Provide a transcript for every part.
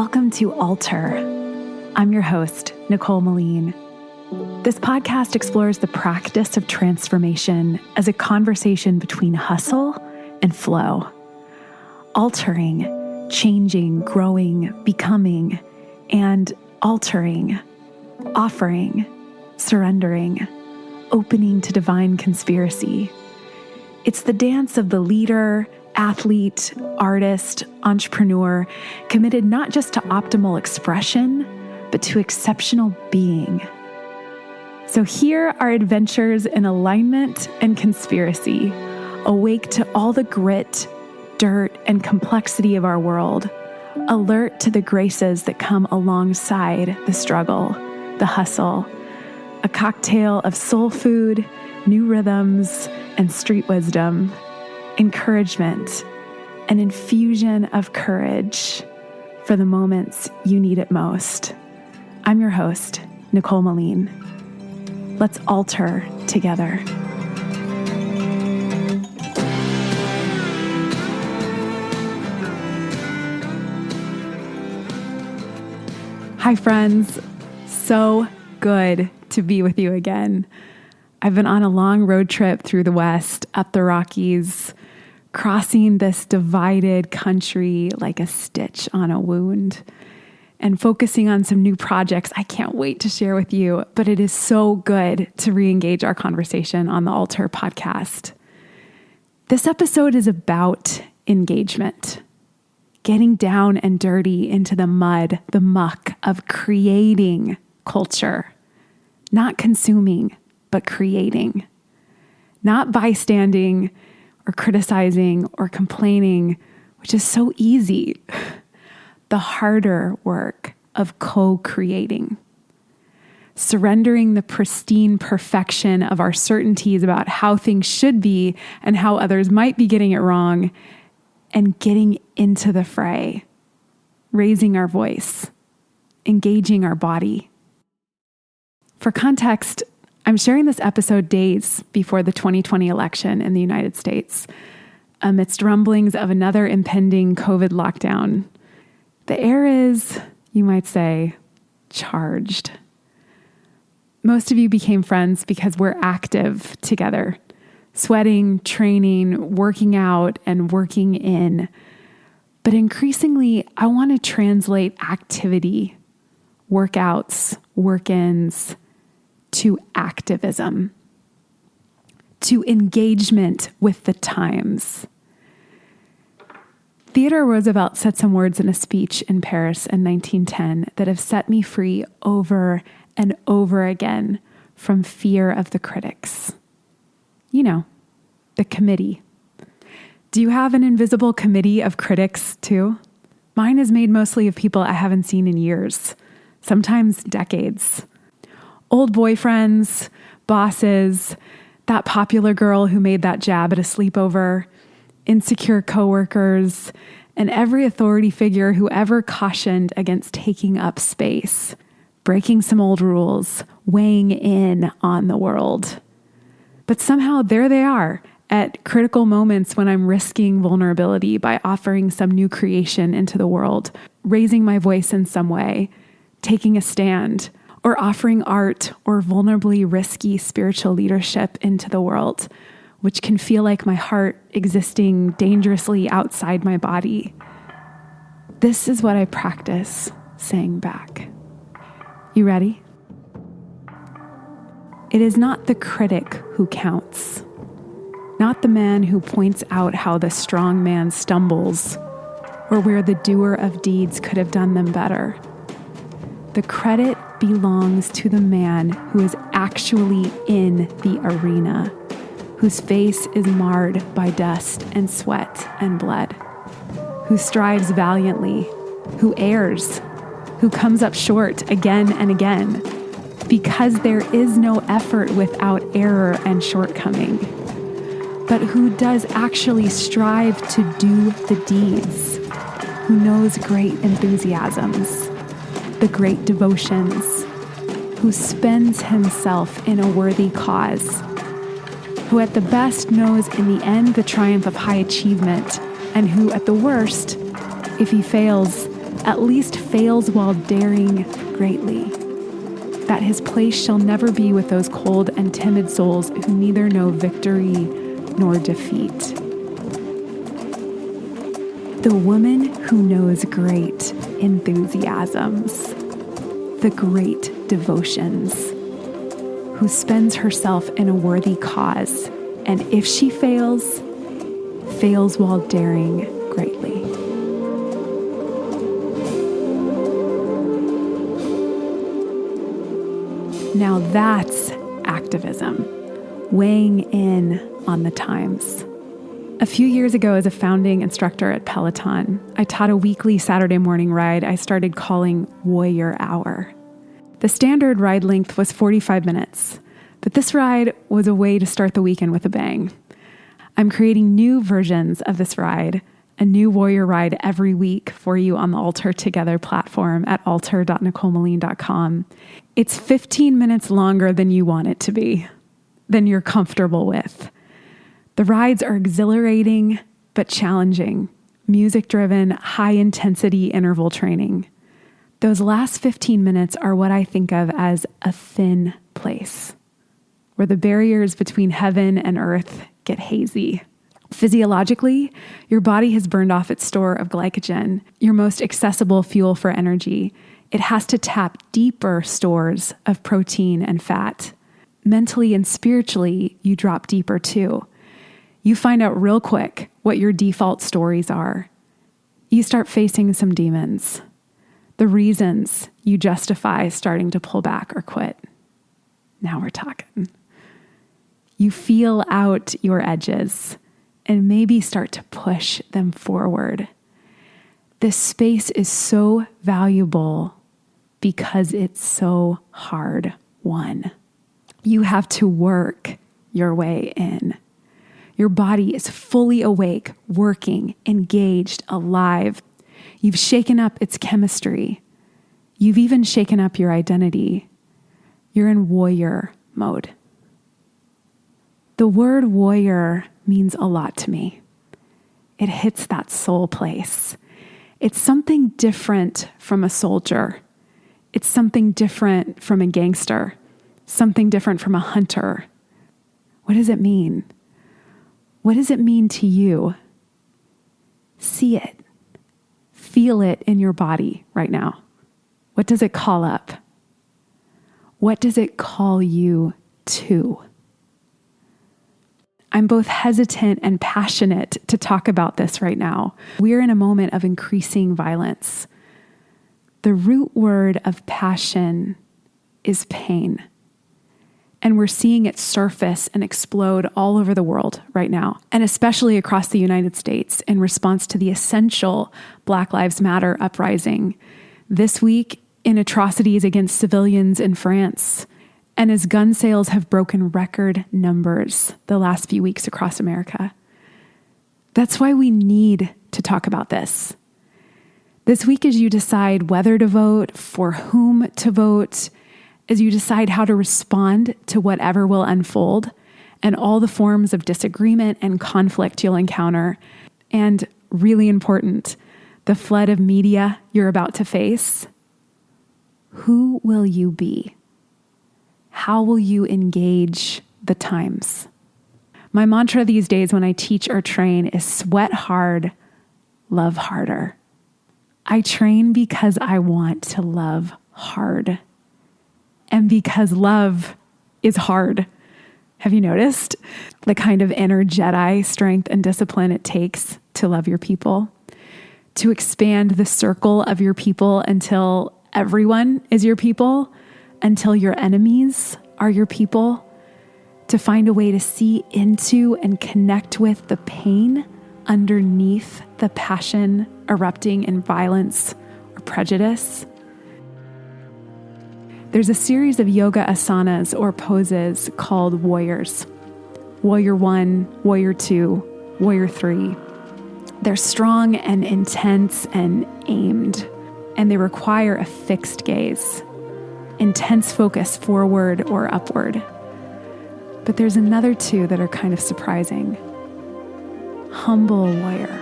Welcome to Alter. I'm your host, Nicole Meline. This podcast explores the practice of transformation as a conversation between hustle and flow. Altering, changing, growing, becoming, and altering, offering, surrendering, opening to divine conspiracy. It's the dance of the leader, athlete, artist, entrepreneur, committed not just to optimal expression, but to exceptional being. So here are adventures in alignment and conspiracy, awake to all the grit, dirt, and complexity of our world, alert to the graces that come alongside the struggle, the hustle, a cocktail of soul food, new rhythms, and street wisdom, encouragement, an infusion of courage for the moments you need it most. I'm your host, Nicole Meline. Let's alter together. Hi, friends. So good to be with you again. I've been on a long road trip through the West, up the Rockies, crossing this divided country like a stitch on a wound, and focusing on some new projects I can't wait to share with you. But it is so good to re-engage our conversation on the Alter podcast. This episode is about engagement, getting down and dirty into the mud, the muck of creating culture, not consuming, but creating, not bystanding or criticizing or complaining, which is so easy. The harder work of co-creating, surrendering the pristine perfection of our certainties about how things should be and how others might be getting it wrong, and getting into the fray, raising our voice, engaging our body. For context, I'm sharing this episode days before the 2020 election in the United States, amidst rumblings of another impending COVID lockdown. The air is, you might say, charged. Most of you became friends because we're active together, sweating, training, working out, and working in. But increasingly, I want to translate activity, workouts, work-ins, to activism, to engagement with the times. Theodore Roosevelt said some words in a speech in Paris in 1910 that have set me free over and over again from fear of the critics. You know, the committee. Do you have an invisible committee of critics too? Mine is made mostly of people I haven't seen in years, sometimes decades. Old boyfriends, bosses, that popular girl who made that jab at a sleepover, insecure coworkers, and every authority figure who ever cautioned against taking up space, breaking some old rules, weighing in on the world. But somehow there they are at critical moments when I'm risking vulnerability by offering some new creation into the world, raising my voice in some way, taking a stand, or offering art or vulnerably risky spiritual leadership into the world, which can feel like my heart existing dangerously outside my body. This is what I practice saying back. You ready? It is not the critic who counts, not the man who points out how the strong man stumbles or where the doer of deeds could have done them better. The credit belongs to the man who is actually in the arena, whose face is marred by dust and sweat and blood, who strives valiantly, who errs, who comes up short again and again, because there is no effort without error and shortcoming, but who does actually strive to do the deeds, who knows great enthusiasms, the great devotions, who spends himself in a worthy cause, who at the best knows in the end the triumph of high achievement, and who at the worst, if he fails, at least fails while daring greatly, that his place shall never be with those cold and timid souls who neither know victory nor defeat. The woman who knows great enthusiasms, the great devotions, who spends herself in a worthy cause, and if she fails, fails while daring greatly. Now that's activism, weighing in on the times. A few years ago, as a founding instructor at Peloton, I taught a weekly Saturday morning ride I started calling Warrior Hour. The standard ride length was 45 minutes, but this ride was a way to start the weekend with a bang. I'm creating new versions of this ride, a new warrior ride every week for you on the Alter Together platform at alter.nicolemeline.com. It's 15 minutes longer than you want it to be, than you're comfortable with. The rides are exhilarating but challenging, music-driven, high-intensity interval training. Those last 15 minutes are what I think of as a thin place, where the barriers between heaven and earth get hazy. Physiologically, your body has burned off its store of glycogen, your most accessible fuel for energy. It has to tap deeper stores of protein and fat. Mentally and spiritually, you drop deeper too. You find out real quick what your default stories are. You start facing some demons, the reasons you justify starting to pull back or quit. Now we're talking. You feel out your edges and maybe start to push them forward. This space is so valuable because it's so hard won. You have to work your way in. Your body is fully awake, working, engaged, alive. You've shaken up its chemistry. You've even shaken up your identity. You're in warrior mode. The word warrior means a lot to me. It hits that soul place. It's something different from a soldier. It's something different from a gangster, something different from a hunter. What does it mean? What does it mean to you? See it. Feel it in your body right now. What does it call up? What does it call you to? I'm both hesitant and passionate to talk about this right now. We're in a moment of increasing violence. The root word of passion is pain. And we're seeing it surface and explode all over the world right now, and especially across the United States in response to the essential Black Lives Matter uprising. This week, in atrocities against civilians in France, and as gun sales have broken record numbers the last few weeks across America. That's why we need to talk about this. This week, as you decide whether to vote, for whom to vote, as you decide how to respond to whatever will unfold, and all the forms of disagreement and conflict you'll encounter, and really important, the flood of media you're about to face, who will you be? How will you engage the times? My mantra these days when I teach or train is sweat hard, love harder. I train because I want to love hard. And because love is hard. Have you noticed the kind of inner Jedi strength and discipline it takes to love your people? To expand the circle of your people until everyone is your people, until your enemies are your people, to find a way to see into and connect with the pain underneath the passion erupting in violence or prejudice. There's a series of yoga asanas or poses called warriors. Warrior 1, Warrior 2, Warrior 3. They're strong and intense and aimed, and they require a fixed gaze, intense focus forward or upward. But there's another two that are kind of surprising. Humble warrior.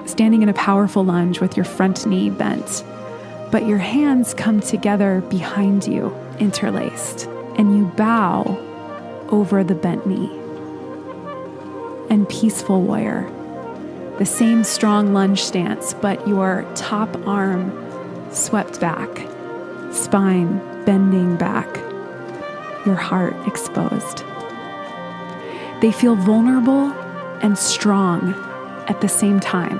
standing in a powerful lunge with your front knee bent, but your hands come together behind you, interlaced, and you bow over the bent knee. And peaceful warrior, the same strong lunge stance, but your top arm swept back, spine bending back, your heart exposed. They feel vulnerable and strong at the same time,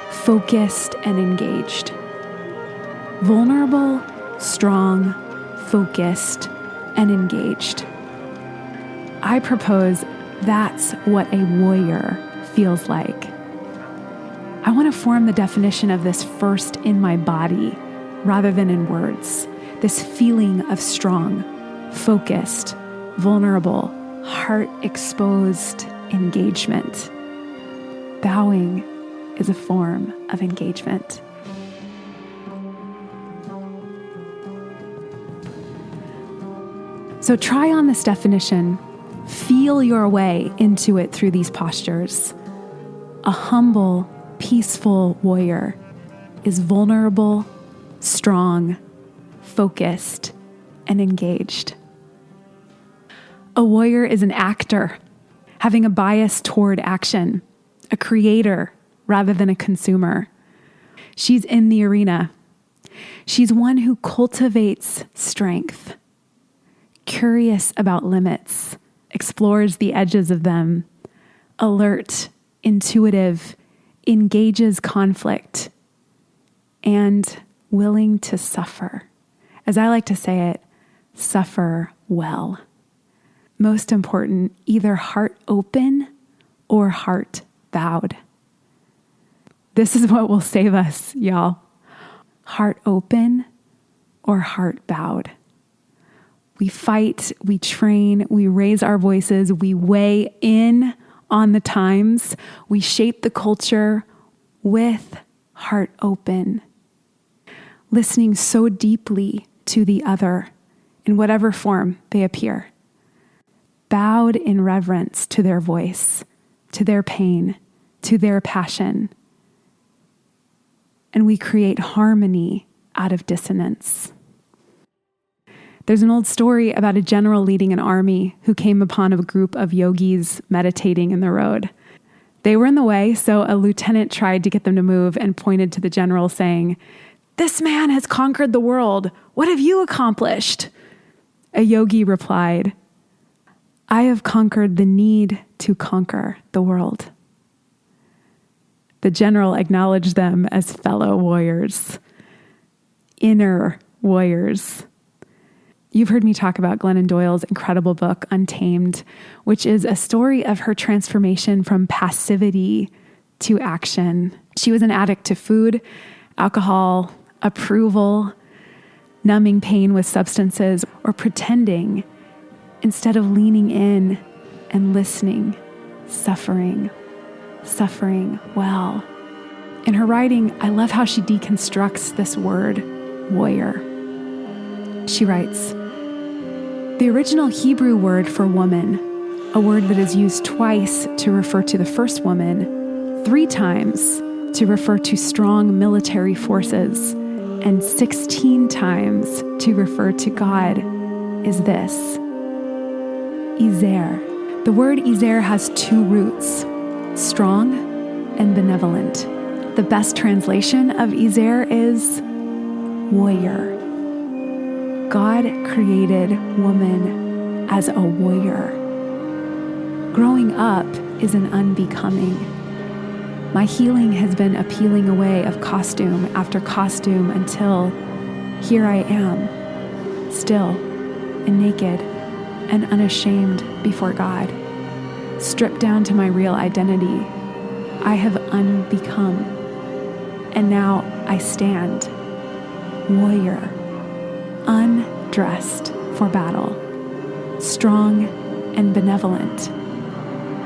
focused and engaged. Vulnerable, strong, focused, and engaged. I propose that's what a warrior feels like. I want to form the definition of this first in my body rather than in words. This feeling of strong, focused, vulnerable, heart-exposed engagement. Bowing is a form of engagement. So try on this definition. Feel your way into it through these postures. A humble, peaceful warrior is vulnerable, strong, focused, and engaged. A warrior is an actor, having a bias toward action, a creator rather than a consumer. She's in the arena. She's one who cultivates strength, curious about limits, explores the edges of them, alert, intuitive, engages conflict, and willing to suffer. As I like to say it, suffer well. Most important, either heart open or heart bowed. This is what will save us, y'all. Heart open or heart bowed. We fight, we train, we raise our voices, we weigh in on the times, we shape the culture with heart open, listening so deeply to the other in whatever form they appear, bowed in reverence to their voice, to their pain, to their passion. And we create harmony out of dissonance. There's an old story about a general leading an army who came upon a group of yogis meditating in the road. They were in the way, so a lieutenant tried to get them to move and pointed to the general saying, "This man has conquered the world. What have you accomplished?" A yogi replied, "I have conquered the need to conquer the world." The general acknowledged them as fellow warriors, inner warriors. You've heard me talk about Glennon Doyle's incredible book, Untamed, which is a story of her transformation from passivity to action. She was an addict to food, alcohol, approval, numbing pain with substances, or pretending instead of leaning in and listening, suffering well. In her writing, I love how she deconstructs this word, warrior. She writes, "The original Hebrew word for woman, a word that is used twice to refer to the first woman, 3 times to refer to strong military forces, and 16 times to refer to God, is this: Ezer. The word Ezer has 2 roots, strong and benevolent. The best translation of Ezer is warrior. God created woman as a warrior. Growing up is an unbecoming. My healing has been a peeling away of costume after costume until here I am, still and naked and unashamed before God, stripped down to my real identity. I have unbecome, and now I stand, warrior, undressed for battle, strong and benevolent,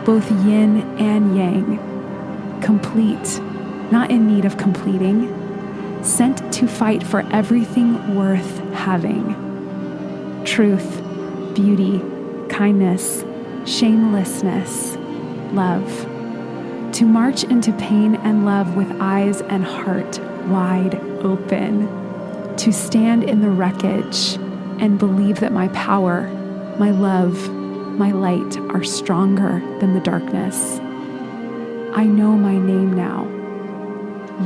both yin and yang, complete, not in need of completing, sent to fight for everything worth having: truth, beauty, kindness, shamelessness, love. to march into pain and love with eyes and heart wide open, to stand in the wreckage and believe that my power, my love, my light are stronger than the darkness. I know my name now,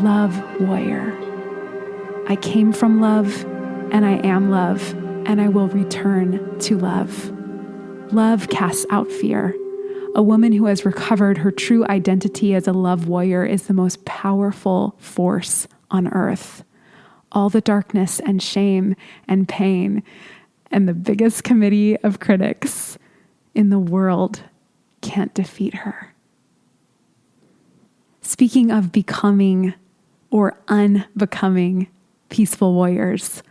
Love Warrior. I came from love, and I am love, and I will return to love. Love casts out fear. A woman who has recovered her true identity as a love warrior is the most powerful force on earth. All the darkness and shame and pain and the biggest committee of critics in the world can't defeat her. Speaking of becoming or unbecoming peaceful warriors,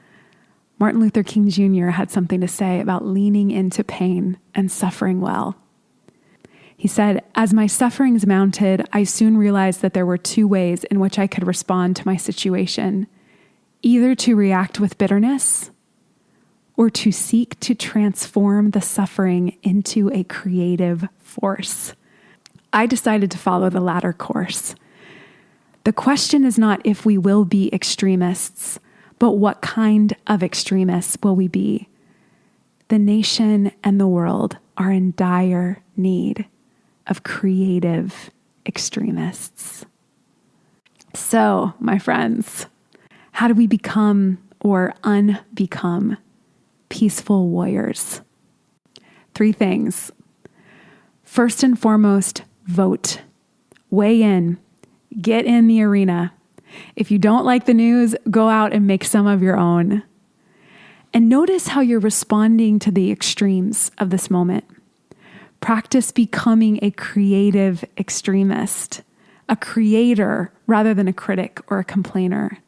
Martin Luther King Jr. had something to say about leaning into pain and suffering well. He said, "As my sufferings mounted, I soon realized that there were two ways in which I could respond to my situation, either to react with bitterness or to seek to transform the suffering into a creative force. I decided to follow the latter course. The question is not if we will be extremists, but what kind of extremists will we be? The nation and the world are in dire need of creative extremists." So, my friends, how do we become or unbecome peaceful warriors? 3 things. First and foremost, vote. Weigh in. Get in the arena. If you don't like the news, go out and make some of your own. And notice how you're responding to the extremes of this moment. Practice becoming a creative extremist, a creator rather than a critic or a complainer.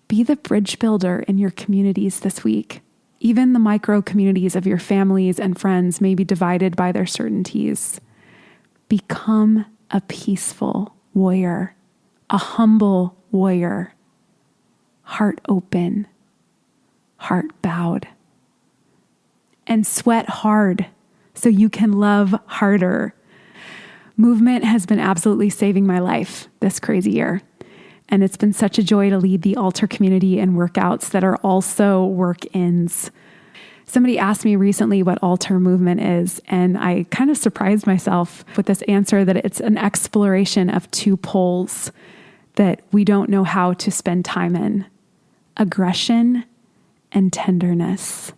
Be the bridge builder in your communities this week. Even the micro communities of your families and friends may be divided by their certainties. Become a peaceful warrior, a humble warrior, heart open, heart bowed, and sweat hard so you can love harder. Movement has been absolutely saving my life this crazy year. And it's been such a joy to lead the altar community and workouts that are also work-ins. Somebody asked me recently what altar movement is, and I kind of surprised myself with this answer that it's an exploration of 2 poles that we don't know how to spend time in: aggression and tenderness.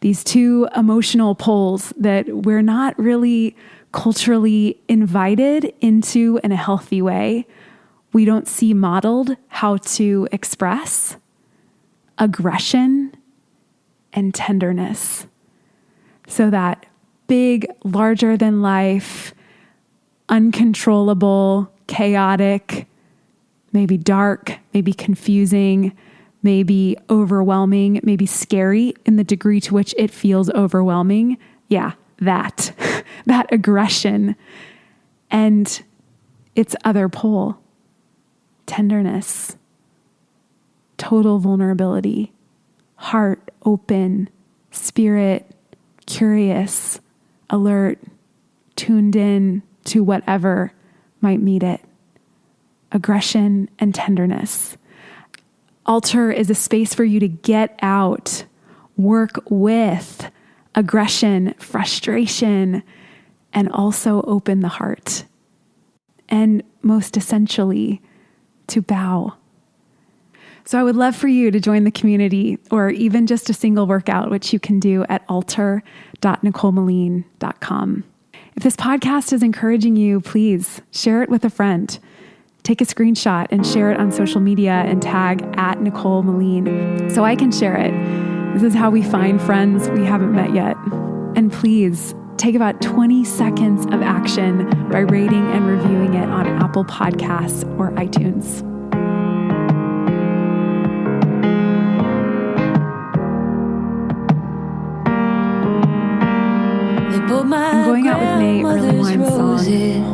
These 2 emotional poles that we're not really culturally invited into in a healthy way. We don't see modeled how to express aggression and tenderness. So that big, larger than life, uncontrollable, chaotic, maybe dark, maybe confusing, maybe overwhelming, maybe scary in the degree to which it feels overwhelming. Yeah, that aggression. And its other pole, tenderness, total vulnerability, heart open, spirit curious, alert, tuned in to whatever might meet it. Aggression and tenderness. Altar is a space for you to get out, work with aggression, frustration, and also open the heart. And most essentially, to bow. So I would love for you to join the community or even just a single workout, which you can do at altar.nicolemeline.com. If this podcast is encouraging you, please share it with a friend. Take a screenshot and share it on social media and tag @Nicole Meline so I can share it. This is how we find friends we haven't met yet. And please take about 20 seconds of action by rating and reviewing it on Apple Podcasts or iTunes. I'm going out with May Erlewine's song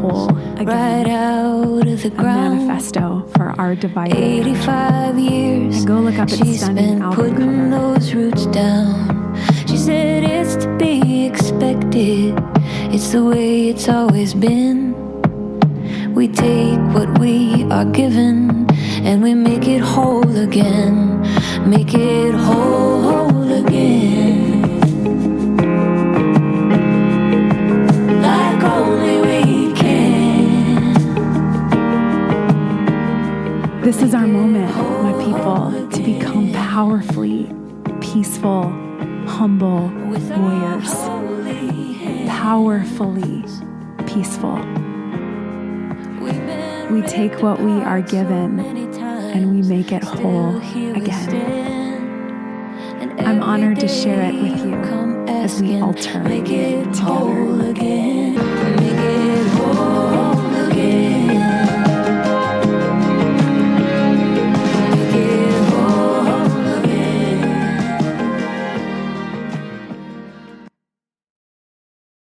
Whole again, right out of the ground. A manifesto for our divided 85 years, and go look up its stunning album cover. Those roots down. She said it's to be expected, it's the way it's always been. We take what we are given and we make it whole again. Make it whole again. Like only we can. This is our moment, my people, to become powerfully peaceful, humble warriors. Powerfully peaceful. We take what we are given and we make it whole again. I'm honored to share it with you as we alter together.